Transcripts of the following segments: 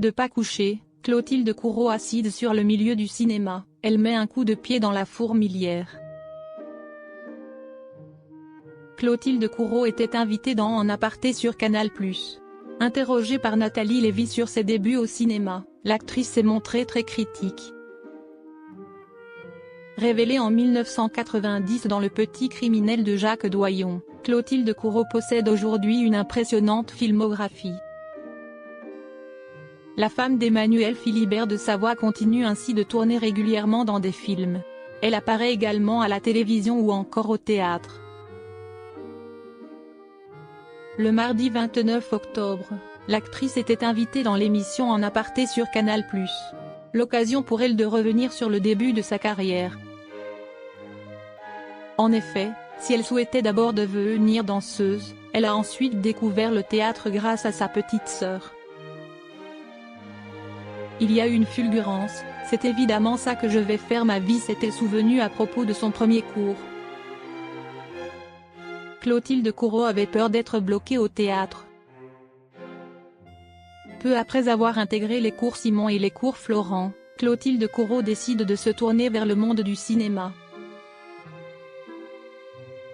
De pas coucher, Clotilde Courreau assise sur le milieu du cinéma, elle met un coup de pied dans la fourmilière. Clotilde Courreau était invitée dans En aparté sur Canal+. Interrogée par Nathalie Lévy sur ses débuts au cinéma, l'actrice s'est montrée très critique. Révélée en 1990 dans Le Petit criminel de Jacques Doyon, Clotilde Courreau possède aujourd'hui une impressionnante filmographie. La femme d'Emmanuel Philibert de Savoie continue ainsi de tourner régulièrement dans des films. Elle apparaît également à la télévision ou encore au théâtre. Le mardi 29 octobre, l'actrice était invitée dans l'émission En aparté sur Canal+. L'occasion pour elle de revenir sur le début de sa carrière. En effet, si elle souhaitait d'abord devenir danseuse, elle a ensuite découvert le théâtre grâce à sa petite sœur. Il y a une fulgurance, c'est évidemment ça que je vais faire ma vie, s'est-elle souvenue à propos de son premier cours. Clotilde Courreau avait peur d'être bloquée au théâtre. Peu après avoir intégré les cours Simon et les cours Florent, Clotilde Courreau décide de se tourner vers le monde du cinéma.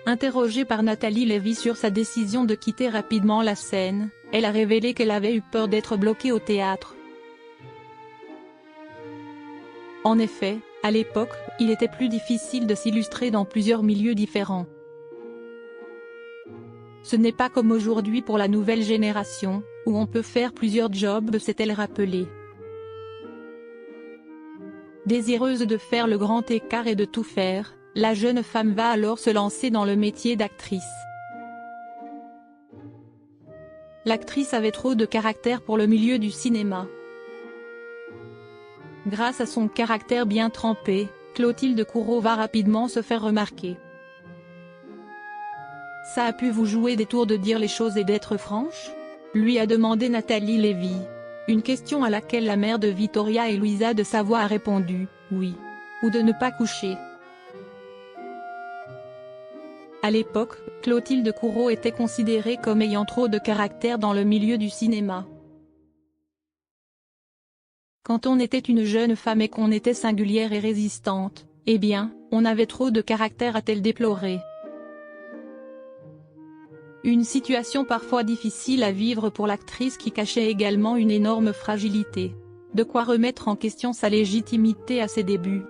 Interrogée par Nathalie Lévy sur sa décision de quitter rapidement la scène, elle a révélé qu'elle avait eu peur d'être bloquée au théâtre. En effet, à l'époque, il était plus difficile de s'illustrer dans plusieurs milieux différents. Ce n'est pas comme aujourd'hui pour la nouvelle génération, où on peut faire plusieurs jobs, s'est-elle rappelé. Désireuse de faire le grand écart et de tout faire, la jeune femme va alors se lancer dans le métier d'actrice. L'actrice avait trop de caractère pour le milieu du cinéma. Grâce à son caractère bien trempé, Clotilde Courreau va rapidement se faire remarquer. Ça a pu vous jouer des tours de dire les choses et d'être franche ? Lui a demandé Nathalie Lévy. Une question à laquelle la mère de Vittoria et Louisa de Savoie a répondu « oui » ou de ne pas coucher. À l'époque, Clotilde Courreau était considérée comme ayant trop de caractère dans le milieu du cinéma. Quand on était une jeune femme et qu'on était singulière et résistante, eh bien, on avait trop de caractère, a-t-elle déploré. Une situation parfois difficile à vivre pour l'actrice qui cachait également une énorme fragilité. De quoi remettre en question sa légitimité à ses débuts.